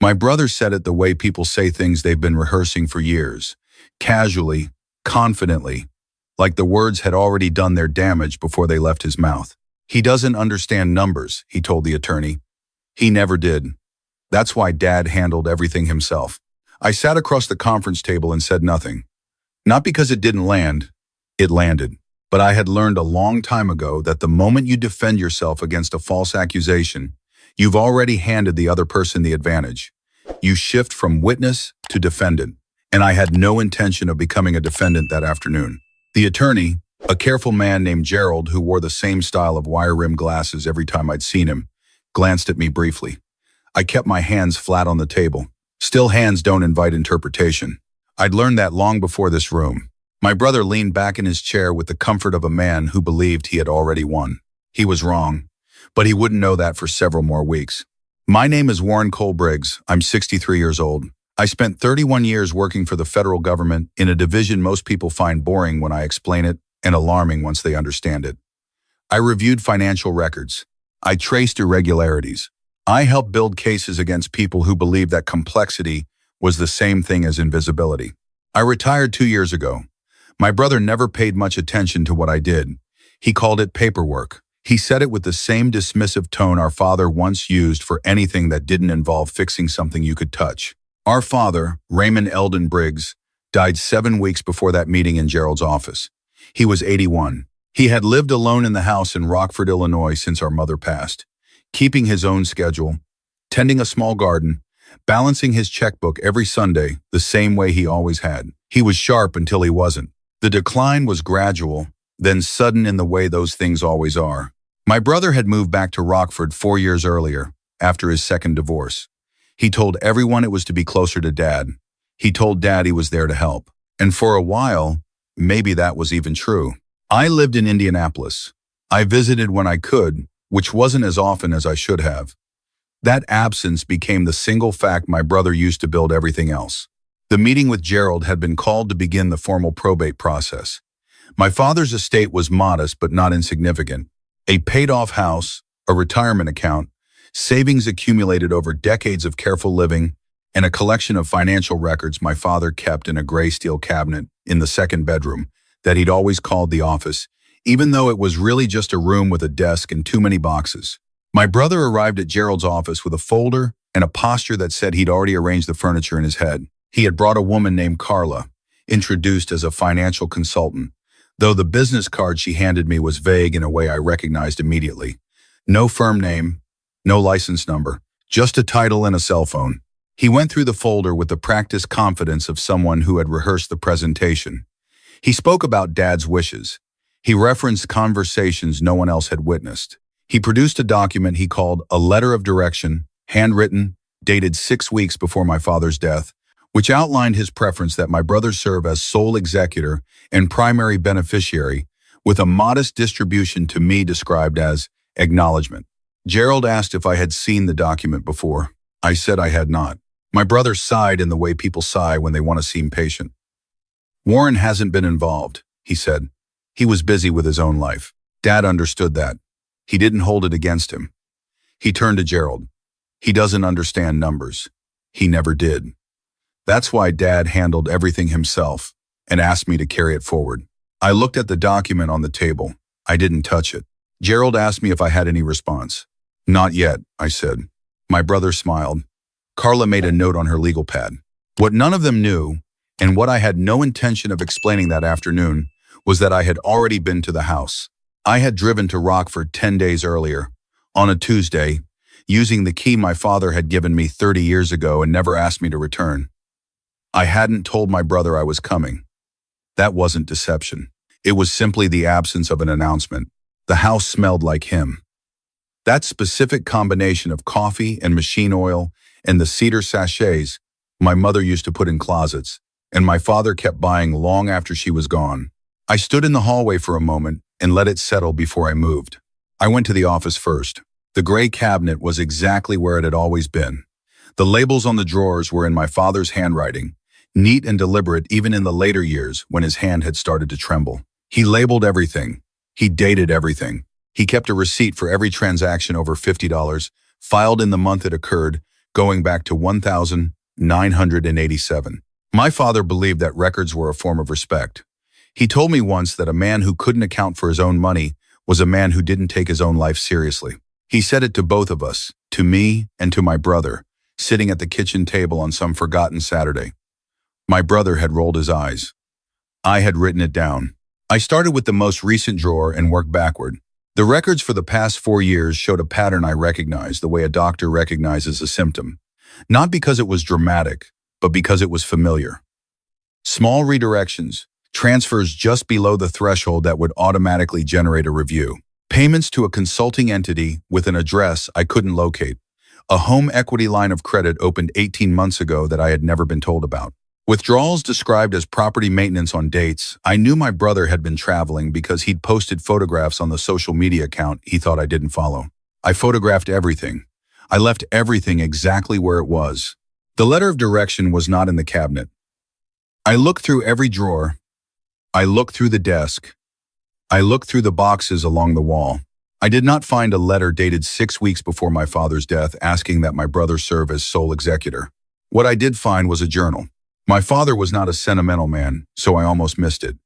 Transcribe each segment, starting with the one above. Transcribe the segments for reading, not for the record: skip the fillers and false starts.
My brother said it the way people say things they've been rehearsing for years, casually, confidently, like the words had already done their damage before they left his mouth. He doesn't understand numbers, he told the attorney. He never did. That's why Dad handled everything himself. I sat across the conference table and said nothing. Not because it didn't land, it landed. But I had learned a long time ago that the moment you defend yourself against a false accusation, you've already handed the other person the advantage. You shift from witness to defendant, and I had no intention of becoming a defendant that afternoon. The attorney, a careful man named Gerald who wore the same style of wire-rimmed glasses every time I'd seen him, glanced at me briefly. I kept my hands flat on the table. Still hands don't invite interpretation. I'd learned that long before this room. My brother leaned back in his chair with the comfort of a man who believed he had already won. He was wrong, but he wouldn't know that for several more weeks. My name is Warren Cole Briggs. I'm 63 years old. I spent 31 years working for the federal government in a division most people find boring when I explain it and alarming once they understand it. I reviewed financial records. I traced irregularities. I helped build cases against people who believed that complexity was the same thing as invisibility. I retired 2 years ago. My brother never paid much attention to what I did. He called it paperwork. He said it with the same dismissive tone our father once used for anything that didn't involve fixing something you could touch. Our father, Raymond Eldon Briggs, died 7 weeks before that meeting in Gerald's office. He was 81. He had lived alone in the house in Rockford, Illinois since our mother passed, keeping his own schedule, tending a small garden, balancing his checkbook every Sunday the same way he always had. He was sharp until he wasn't. The decline was gradual, then sudden in the way those things always are. My brother had moved back to Rockford 4 years earlier, after his second divorce. He told everyone it was to be closer to Dad. He told Dad he was there to help. And for a while, maybe that was even true. I lived in Indianapolis. I visited when I could, which wasn't as often as I should have. That absence became the single fact my brother used to build everything else. The meeting with Gerald had been called to begin the formal probate process. My father's estate was modest but not insignificant. A paid-off house, a retirement account, savings accumulated over decades of careful living, and a collection of financial records my father kept in a gray steel cabinet in the second bedroom that he'd always called the office, even though it was really just a room with a desk and too many boxes. My brother arrived at Gerald's office with a folder and a posture that said he'd already arranged the furniture in his head. He had brought a woman named Carla, introduced as a financial consultant, though the business card she handed me was vague in a way I recognized immediately. No firm name, no license number, just a title and a cell phone. He went through the folder with the practiced confidence of someone who had rehearsed the presentation. He spoke about Dad's wishes. He referenced conversations no one else had witnessed. He produced a document he called a letter of direction, handwritten, dated 6 weeks before my father's death, which outlined his preference that my brother serve as sole executor and primary beneficiary, with a modest distribution to me described as acknowledgement. Gerald asked if I had seen the document before. I said I had not. My brother sighed in the way people sigh when they want to seem patient. Warren hasn't been involved, he said. He was busy with his own life. Dad understood that. He didn't hold it against him. He turned to Gerald. He doesn't understand numbers. He never did. That's why Dad handled everything himself and asked me to carry it forward. I looked at the document on the table. I didn't touch it. Gerald asked me if I had any response. Not yet, I said. My brother smiled. Carla made a note on her legal pad. What none of them knew, and what I had no intention of explaining that afternoon, was that I had already been to the house. I had driven to Rockford 10 days earlier, on a Tuesday, using the key my father had given me 30 years ago and never asked me to return. I hadn't told my brother I was coming. That wasn't deception. It was simply the absence of an announcement. The house smelled like him. That specific combination of coffee and machine oil and the cedar sachets my mother used to put in closets, and my father kept buying long after she was gone. I stood in the hallway for a moment and let it settle before I moved. I went to the office first. The gray cabinet was exactly where it had always been. The labels on the drawers were in my father's handwriting, neat and deliberate even in the later years when his hand had started to tremble. He labeled everything. He dated everything. He kept a receipt for every transaction over $50, filed in the month it occurred, going back to 1987. My father believed that records were a form of respect. He told me once that a man who couldn't account for his own money was a man who didn't take his own life seriously. He said it to both of us, to me and to my brother, sitting at the kitchen table on some forgotten Saturday. My brother had rolled his eyes. I had written it down. I started with the most recent drawer and worked backward. The records for the past 4 years showed a pattern I recognized the way a doctor recognizes a symptom. Not because it was dramatic, but because it was familiar. Small redirections, transfers just below the threshold that would automatically generate a review. Payments to a consulting entity with an address I couldn't locate. A home equity line of credit opened 18 months ago that I had never been told about. Withdrawals described as property maintenance on dates. I knew my brother had been traveling because he'd posted photographs on the social media account he thought I didn't follow. I photographed everything. I left everything exactly where it was. The letter of direction was not in the cabinet. I looked through every drawer. I looked through the desk. I looked through the boxes along the wall. I did not find a letter dated 6 weeks before my father's death asking that my brother serve as sole executor. What I did find was a journal. My father was not a sentimental man, so I almost missed it.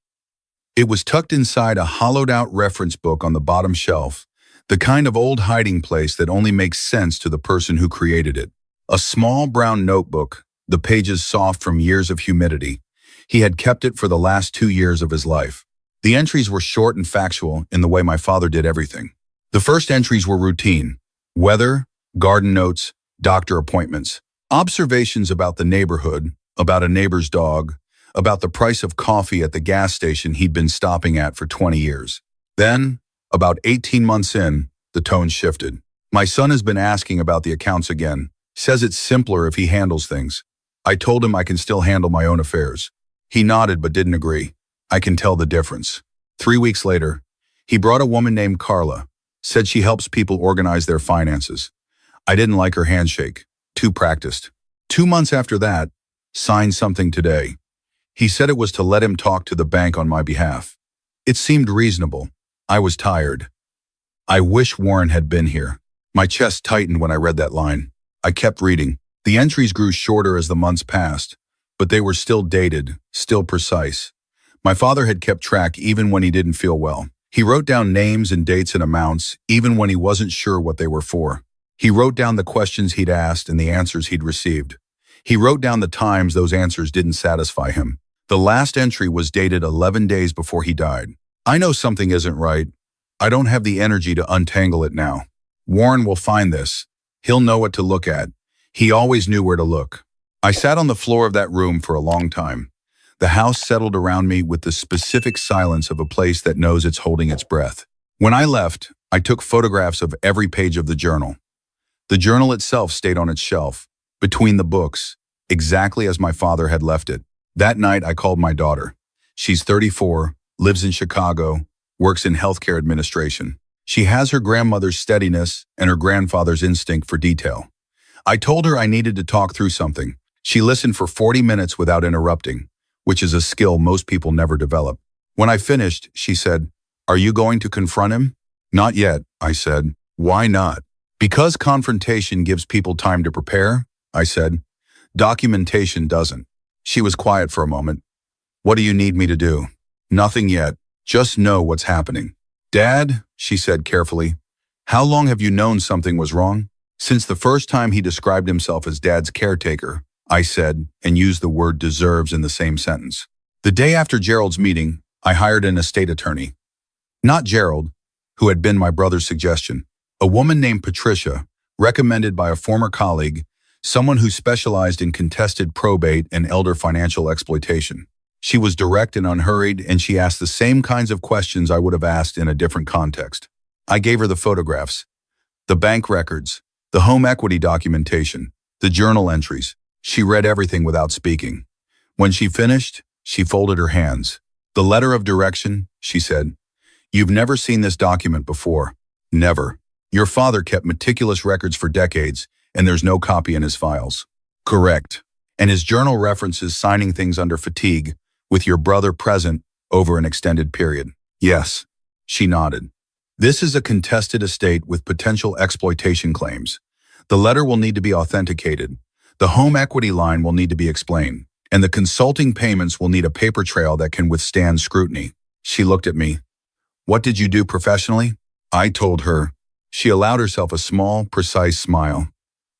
It was tucked inside a hollowed-out reference book on the bottom shelf, the kind of old hiding place that only makes sense to the person who created it. A small brown notebook, the pages soft from years of humidity. He had kept it for the last 2 years of his life. The entries were short and factual in the way my father did everything. The first entries were routine: weather, garden notes, doctor appointments, observations about the neighborhood, about a neighbor's dog, about the price of coffee at the gas station he'd been stopping at for 20 years. Then, about 18 months in, the tone shifted. My son has been asking about the accounts again. Says it's simpler if he handles things. I told him I can still handle my own affairs. He nodded but didn't agree. I can tell the difference. 3 weeks later, he brought a woman named Carla, said she helps people organize their finances. I didn't like her handshake. Too practiced. 2 months after that, signed something today. He said it was to let him talk to the bank on my behalf. It seemed reasonable. I was tired. I wish Warren had been here. My chest tightened when I read that line. I kept reading. The entries grew shorter as the months passed, but they were still dated, still precise. My father had kept track even when he didn't feel well. He wrote down names and dates and amounts, even when he wasn't sure what they were for. He wrote down the questions he'd asked and the answers he'd received. He wrote down the times those answers didn't satisfy him. The last entry was dated 11 days before he died. I know something isn't right. I don't have the energy to untangle it now. Warren will find this. He'll know what to look at. He always knew where to look. I sat on the floor of that room for a long time. The house settled around me with the specific silence of a place that knows it's holding its breath. When I left, I took photographs of every page of the journal. The journal itself stayed on its shelf, between the books, exactly as my father had left it. That night, I called my daughter. She's 34, lives in Chicago, works in healthcare administration. She has her grandmother's steadiness and her grandfather's instinct for detail. I told her I needed to talk through something. She listened for 40 minutes without interrupting, which is a skill most people never develop. When I finished, she said, "Are you going to confront him?" "Not yet," I said. "Why not?" "Because confrontation gives people time to prepare," I said. "Documentation doesn't." She was quiet for a moment. "What do you need me to do?" "Nothing yet. Just know what's happening." "Dad," she said carefully, "how long have you known something was wrong?" "Since the first time he described himself as Dad's caretaker," I said, and used the word deserves in the same sentence. The day after Gerald's meeting, I hired an estate attorney. Not Gerald, who had been my brother's suggestion. A woman named Patricia, recommended by a former colleague, someone who specialized in contested probate and elder financial exploitation. She was direct and unhurried, and she asked the same kinds of questions I would have asked in a different context. I gave her the photographs, the bank records, the home equity documentation, the journal entries. She read everything without speaking. When she finished, she folded her hands. "The letter of direction," she said. "You've never seen this document before. Never. Your father kept meticulous records for decades, and there's no copy in his files." "Correct. And his journal references signing things under fatigue, with your brother present over an extended period." "Yes." She nodded. "This is a contested estate with potential exploitation claims. The letter will need to be authenticated. The home equity line will need to be explained. And the consulting payments will need a paper trail that can withstand scrutiny. She looked at me. What did you do professionally? I told her. She allowed herself a small, precise smile.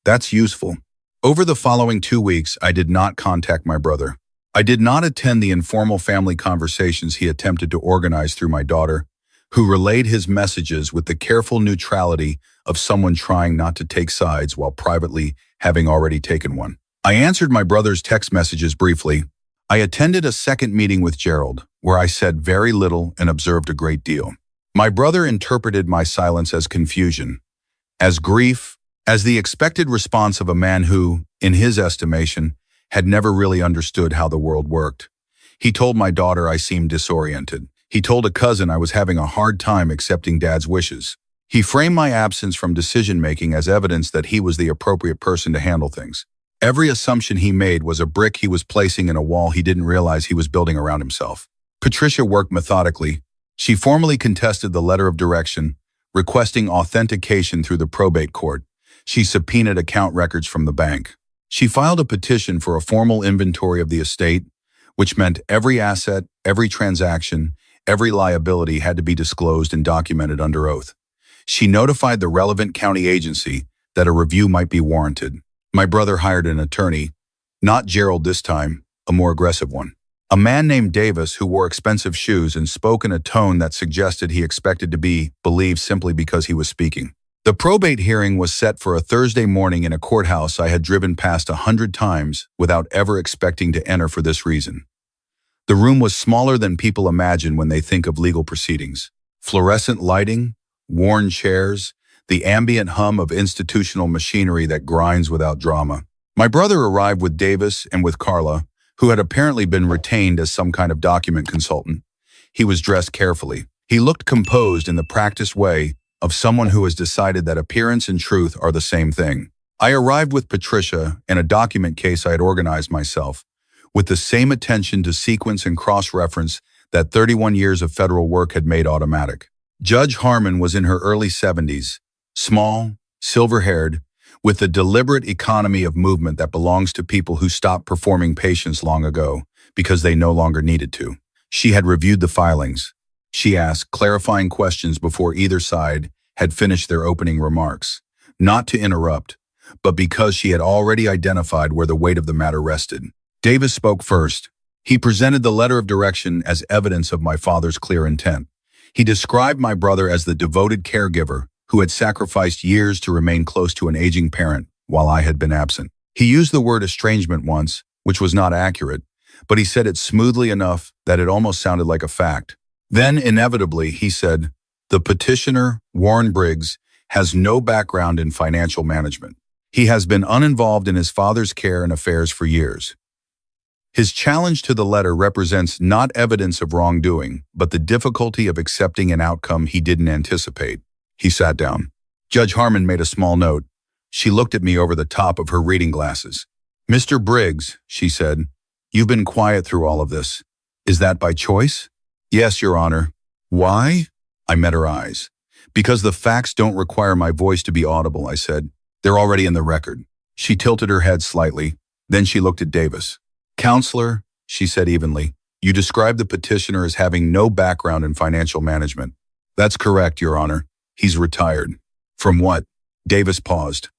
That's useful. Over the following 2 weeks, I did not contact my brother. I did not attend the informal family conversations he attempted to organize through my daughter, who relayed his messages with the careful neutrality of someone trying not to take sides while privately having already taken one. I answered my brother's text messages briefly. I attended a second meeting with Gerald, where I said very little and observed a great deal. My brother interpreted my silence as confusion, as grief, as the expected response of a man who, in his estimation, had never really understood how the world worked. He told my daughter I seemed disoriented. He told a cousin I was having a hard time accepting Dad's wishes. He framed my absence from decision-making as evidence that he was the appropriate person to handle things. Every assumption he made was a brick he was placing in a wall he didn't realize he was building around himself. Patricia worked methodically. She formally contested the letter of direction, requesting authentication through the probate court. She subpoenaed account records from the bank. She filed a petition for a formal inventory of the estate, which meant every asset, every transaction, every liability had to be disclosed and documented under oath. She notified the relevant county agency that a review might be warranted. My brother hired an attorney, not Gerald this time, a more aggressive one. A man named Davis who wore expensive shoes and spoke in a tone that suggested he expected to be believed simply because he was speaking. The probate hearing was set for a Thursday morning in a courthouse I had driven past 100 times without ever expecting to enter for this reason. The room was smaller than people imagine when they think of legal proceedings. Fluorescent lighting, worn chairs, the ambient hum of institutional machinery that grinds without drama. My brother arrived with Davis and with Carla, who had apparently been retained as some kind of document consultant. He was dressed carefully. He looked composed in the practiced way of someone who has decided that appearance and truth are the same thing. I arrived with Patricia and a document case I had organized myself, with the same attention to sequence and cross-reference that 31 years of federal work had made automatic. Judge Harmon was in her early 70s, small, silver-haired, with the deliberate economy of movement that belongs to people who stopped performing patience long ago because they no longer needed to. She had reviewed the filings. She asked clarifying questions before either side had finished their opening remarks, not to interrupt, but because she had already identified where the weight of the matter rested. Davis spoke first. He presented the letter of direction as evidence of my father's clear intent. He described my brother as the devoted caregiver who had sacrificed years to remain close to an aging parent while I had been absent. He used the word estrangement once, which was not accurate, but he said it smoothly enough that it almost sounded like a fact. Then, inevitably, he said, "The petitioner, Warren Briggs, has no background in financial management. He has been uninvolved in his father's care and affairs for years." His challenge to the letter represents not evidence of wrongdoing, but the difficulty of accepting an outcome he didn't anticipate. He sat down. Judge Harmon made a small note. She looked at me over the top of her reading glasses. "Mr. Briggs," she said, "you've been quiet through all of this. Is that by choice?" "Yes, Your Honor." "Why?" I met her eyes. "Because the facts don't require my voice to be audible," I said. "They're already in the record." She tilted her head slightly. Then she looked at Davis. "Counselor," she said evenly, "you described the petitioner as having no background in financial management." "That's correct, Your Honor. He's retired." "From what?" Davis paused.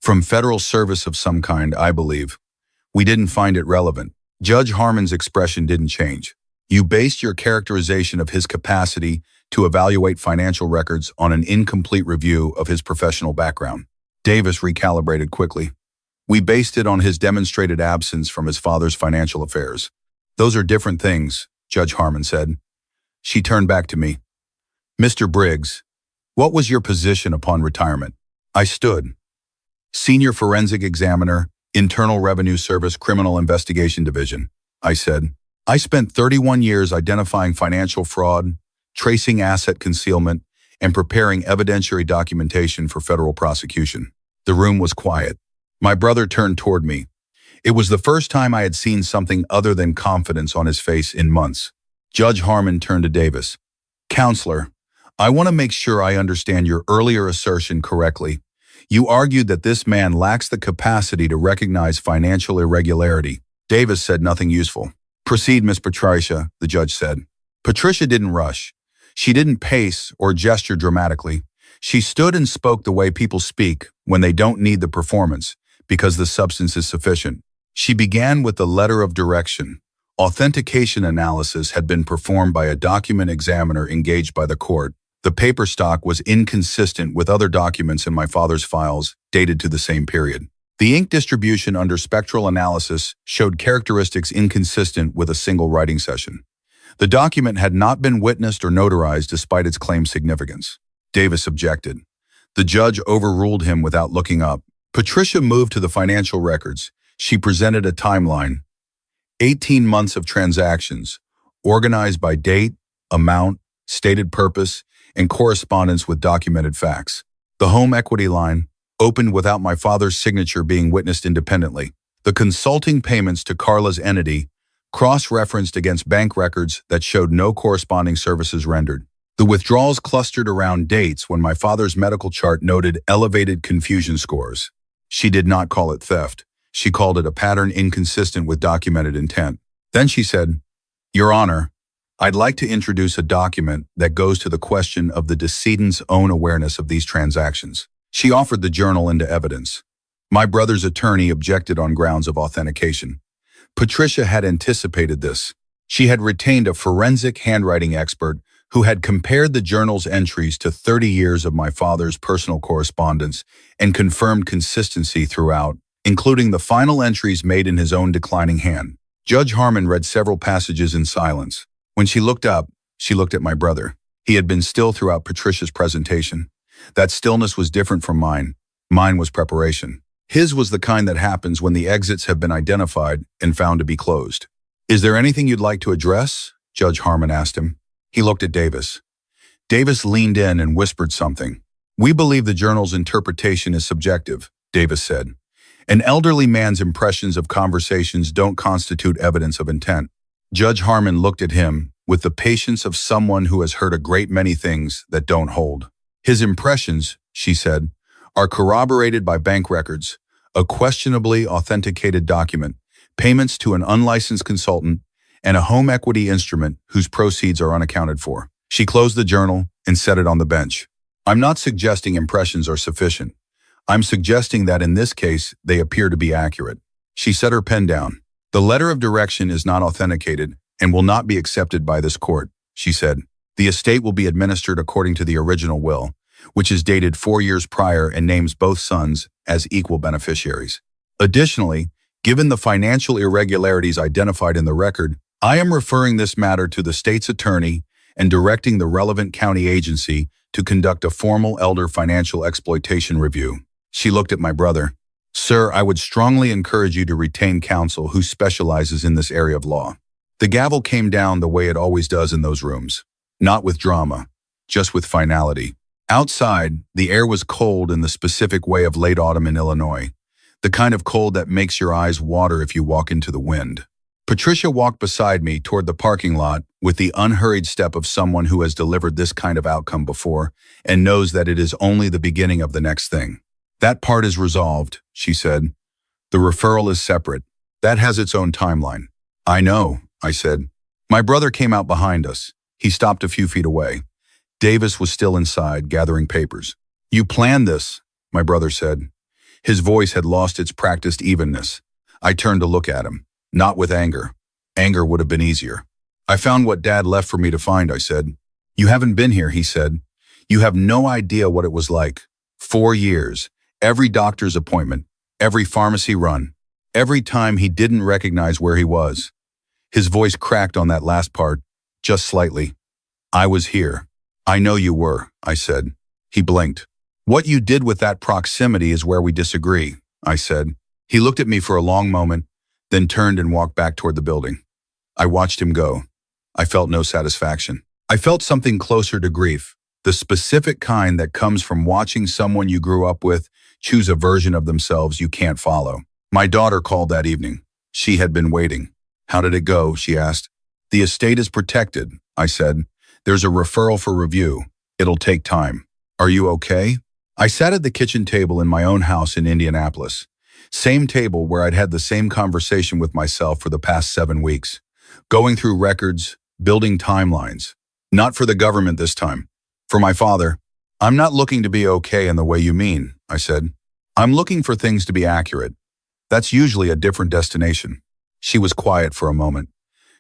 "From federal service of some kind, I believe. We didn't find it relevant." Judge Harmon's expression didn't change. "You based your characterization of his capacity to evaluate financial records on an incomplete review of his professional background." Davis recalibrated quickly. "We based it on his demonstrated absence from his father's financial affairs." "Those are different things," Judge Harmon said. She turned back to me. "Mr. Briggs, what was your position upon retirement?" I stood. "Senior Forensic Examiner, Internal Revenue Service Criminal Investigation Division," I said. "I spent 31 years identifying financial fraud, tracing asset concealment, and preparing evidentiary documentation for federal prosecution." The room was quiet. My brother turned toward me. It was the first time I had seen something other than confidence on his face in months. Judge Harmon turned to Davis. "Counselor, I want to make sure I understand your earlier assertion correctly. You argued that this man lacks the capacity to recognize financial irregularity. Davis said nothing useful. Proceed, Miss Patricia, the judge said. Patricia didn't rush. She didn't pace or gesture dramatically. She stood and spoke the way people speak when they don't need the performance, because the substance is sufficient. She began with the letter of direction. Authentication analysis had been performed by a document examiner engaged by the court. The paper stock was inconsistent with other documents in my father's files dated to the same period. The ink distribution under spectral analysis showed characteristics inconsistent with a single writing session. The document had not been witnessed or notarized despite its claimed significance. Davis objected. The judge overruled him without looking up. Patricia moved to the financial records. She presented a timeline. 18 months of transactions, organized by date, amount, stated purpose, and correspondence with documented facts. The home equity line opened without my father's signature being witnessed independently. The consulting payments to Carla's entity cross-referenced against bank records that showed no corresponding services rendered. The withdrawals clustered around dates when my father's medical chart noted elevated confusion scores. She did not call it theft. She called it a pattern inconsistent with documented intent. Then she said, Your Honor, I'd like to introduce a document that goes to the question of the decedent's own awareness of these transactions. She offered the journal into evidence. My brother's attorney objected on grounds of authentication. Patricia had anticipated this. She had retained a forensic handwriting expert who had compared the journal's entries to 30 years of my father's personal correspondence and confirmed consistency throughout, including the final entries made in his own declining hand. Judge Harmon read several passages in silence. When she looked up, she looked at my brother. He had been still throughout Patricia's presentation. That stillness was different from mine. Mine was preparation. His was the kind that happens when the exits have been identified and found to be closed. Is there anything you'd like to address? Judge Harmon asked him. He looked at Davis. Davis leaned in and whispered something. We believe the journal's interpretation is subjective, Davis said. An elderly man's impressions of conversations don't constitute evidence of intent. Judge Harmon looked at him with the patience of someone who has heard a great many things that don't hold. His impressions, she said, are corroborated by bank records, a questionably authenticated document, payments to an unlicensed consultant, and a home equity instrument whose proceeds are unaccounted for. She closed the journal and set it on the bench. I'm not suggesting impressions are sufficient. I'm suggesting that in this case, they appear to be accurate. She set her pen down. The letter of direction is not authenticated and will not be accepted by this court, she said. The estate will be administered according to the original will, which is dated 4 years prior and names both sons as equal beneficiaries. Additionally, given the financial irregularities identified in the record, I am referring this matter to the state's attorney and directing the relevant county agency to conduct a formal elder financial exploitation review. She looked at my brother. Sir, I would strongly encourage you to retain counsel who specializes in this area of law. The gavel came down the way it always does in those rooms, not with drama, just with finality. Outside, the air was cold in the specific way of late autumn in Illinois, the kind of cold that makes your eyes water if you walk into the wind. Patricia walked beside me toward the parking lot with the unhurried step of someone who has delivered this kind of outcome before and knows that it is only the beginning of the next thing. That part is resolved, she said. The referral is separate. That has its own timeline. I know, I said. My brother came out behind us. He stopped a few feet away. Davis was still inside, gathering papers. You planned this, my brother said. His voice had lost its practiced evenness. I turned to look at him, not with anger. Anger would have been easier. I found what Dad left for me to find, I said. You haven't been here, he said. You have no idea what it was like. 4 years. Every doctor's appointment, every pharmacy run, every time he didn't recognize where he was. His voice cracked on that last part, just slightly. I was here. I know you were, I said. He blinked. What you did with that proximity is where we disagree, I said. He looked at me for a long moment, then turned and walked back toward the building. I watched him go. I felt no satisfaction. I felt something closer to grief, the specific kind that comes from watching someone you grew up with choose a version of themselves you can't follow. My daughter called that evening. She had been waiting. How did it go? She asked. The estate is protected, I said. There's a referral for review. It'll take time. Are you okay? I sat at the kitchen table in my own house in Indianapolis. Same table where I'd had the same conversation with myself for the past 7 weeks. Going through records, building timelines. Not for the government this time. For my father. I'm not looking to be okay in the way you mean, I said. I'm looking for things to be accurate. That's usually a different destination. She was quiet for a moment.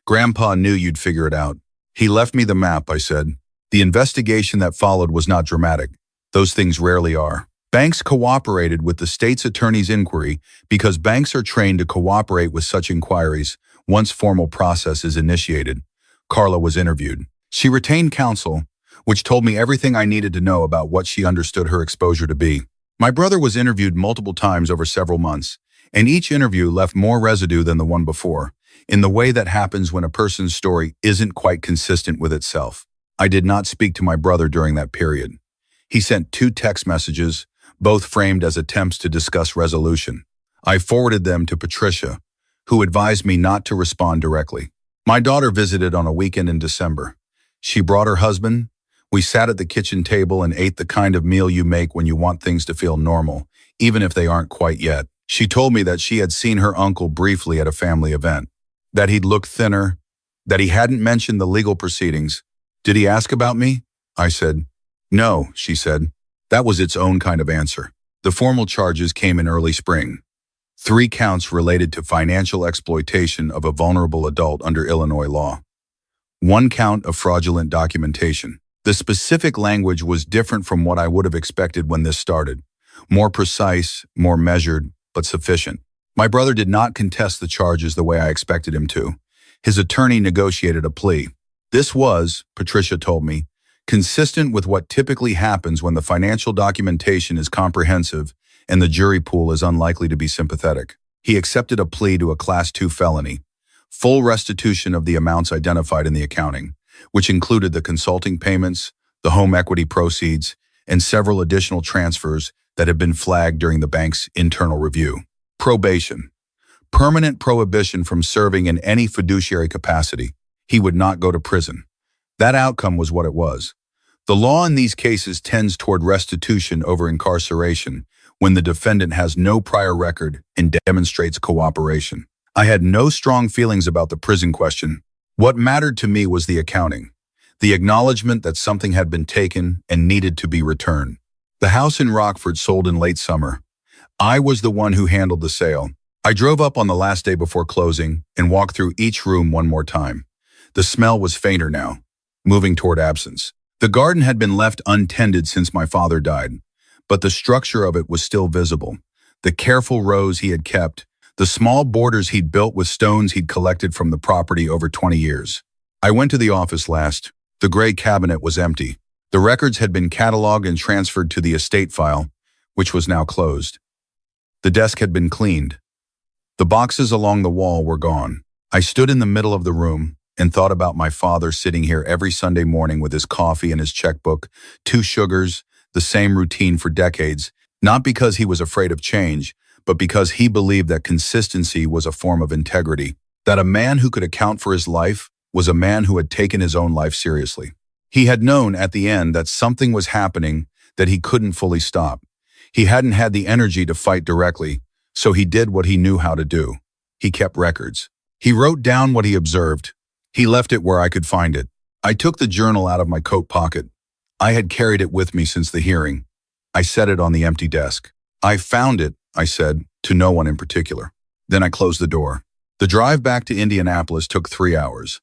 Grandpa knew you'd figure it out. He left me the map, I said. The investigation that followed was not dramatic. Those things rarely are. Banks cooperated with the state's attorney's inquiry because banks are trained to cooperate with such inquiries once formal process is initiated. Carla was interviewed. She retained counsel, which told me everything I needed to know about what she understood her exposure to be. My brother was interviewed multiple times over several months, and each interview left more residue than the one before, in the way that happens when a person's story isn't quite consistent with itself. I did not speak to my brother during that period. He sent 2 text messages, both framed as attempts to discuss resolution. I forwarded them to Patricia, who advised me not to respond directly. My daughter visited on a weekend in December. She brought her husband. We sat at the kitchen table and ate the kind of meal you make when you want things to feel normal, even if they aren't quite yet. She told me that she had seen her uncle briefly at a family event, that he'd looked thinner, that he hadn't mentioned the legal proceedings. Did he ask about me? I said. No, she said. That was its own kind of answer. The formal charges came in early spring. 3 counts related to financial exploitation of a vulnerable adult under Illinois law. 1 count of fraudulent documentation. The specific language was different from what I would have expected when this started. More precise, more measured, but sufficient. My brother did not contest the charges the way I expected him to. His attorney negotiated a plea. This was, Patricia told me, consistent with what typically happens when the financial documentation is comprehensive and the jury pool is unlikely to be sympathetic. He accepted a plea to a Class 2 felony, full restitution of the amounts identified in the accounting, which included the consulting payments, the home equity proceeds, and several additional transfers that had been flagged during the bank's internal review. Probation. Permanent prohibition from serving in any fiduciary capacity. He would not go to prison. That outcome was what it was. The law in these cases tends toward restitution over incarceration when the defendant has no prior record and demonstrates cooperation. I had no strong feelings about the prison question. What mattered to me was the accounting, the acknowledgement that something had been taken and needed to be returned. The house in Rockford sold in late summer. I was the one who handled the sale. I drove up on the last day before closing and walked through each room one more time. The smell was fainter now, moving toward absence. The garden had been left untended since my father died, but the structure of it was still visible. The careful rows he had kept, the small borders he'd built with stones he'd collected from the property over 20 years. I went to the office last. The gray cabinet was empty. The records had been cataloged and transferred to the estate file, which was now closed. The desk had been cleaned. The boxes along the wall were gone. I stood in the middle of the room and thought about my father sitting here every Sunday morning with his coffee and his checkbook, 2 sugars, the same routine for decades, not because he was afraid of change, but because he believed that consistency was a form of integrity, that a man who could account for his life was a man who had taken his own life seriously. He had known at the end that something was happening that he couldn't fully stop. He hadn't had the energy to fight directly, so he did what he knew how to do. He kept records. He wrote down what he observed. He left it where I could find it. I took the journal out of my coat pocket. I had carried it with me since the hearing. I set it on the empty desk. I found it, I said, to no one in particular. Then I closed the door. The drive back to Indianapolis took 3 hours.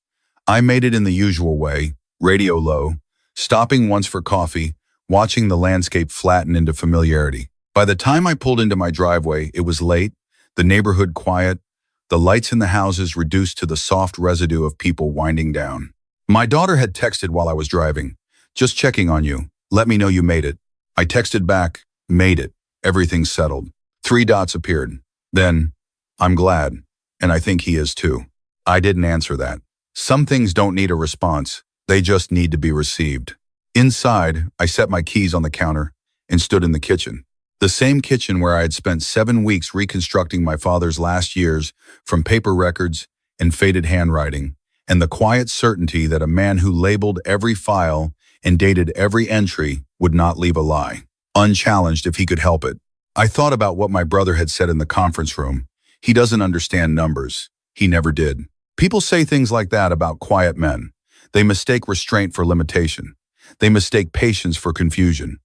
I made it in the usual way, radio low, stopping once for coffee, watching the landscape flatten into familiarity. By the time I pulled into my driveway, it was late, the neighborhood quiet, the lights in the houses reduced to the soft residue of people winding down. My daughter had texted while I was driving, "Just checking on you. Let me know you made it." I texted back, "Made it. Everything's settled." 3 dots appeared. Then, "I'm glad, and I think he is too." I didn't answer that. Some things don't need a response. They just need to be received. Inside, I set my keys on the counter and stood in the kitchen. The same kitchen where I had spent 7 weeks reconstructing my father's last years from paper records and faded handwriting, and the quiet certainty that a man who labeled every file and dated every entry would not leave a lie. unchallenged if he could help it. I thought about what my brother had said in the conference room. He doesn't understand numbers. He never did. People say things like that about quiet men. They mistake restraint for limitation. They mistake patience for confusion.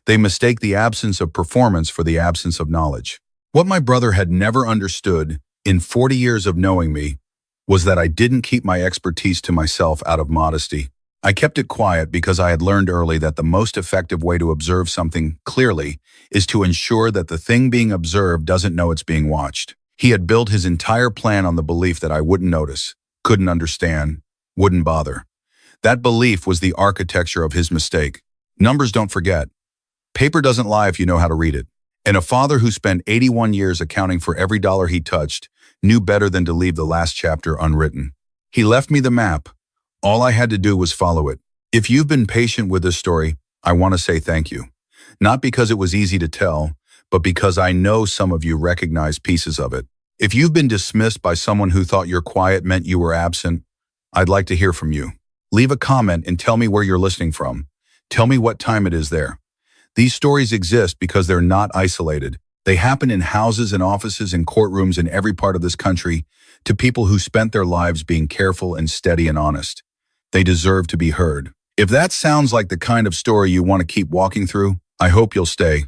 They mistake the absence of performance for the absence of knowledge. What my brother had never understood in 40 years of knowing me was that I didn't keep my expertise to myself out of modesty. I kept it quiet because I had learned early that the most effective way to observe something clearly is to ensure that the thing being observed doesn't know it's being watched. He had built his entire plan on the belief that I wouldn't notice, couldn't understand, wouldn't bother. That belief was the architecture of his mistake. Numbers don't forget. Paper doesn't lie if you know how to read it. And a father who spent 81 years accounting for every dollar he touched knew better than to leave the last chapter unwritten. He left me the map. All I had to do was follow it. If you've been patient with this story, I want to say thank you. Not because it was easy to tell, but because I know some of you recognize pieces of it. If you've been dismissed by someone who thought your quiet meant you were absent, I'd like to hear from you. Leave a comment and tell me where you're listening from. Tell me what time it is there. These stories exist because they're not isolated. They happen in houses and offices and courtrooms in every part of this country to people who spent their lives being careful and steady and honest. They deserve to be heard. If that sounds like the kind of story you want to keep walking through, I hope you'll stay.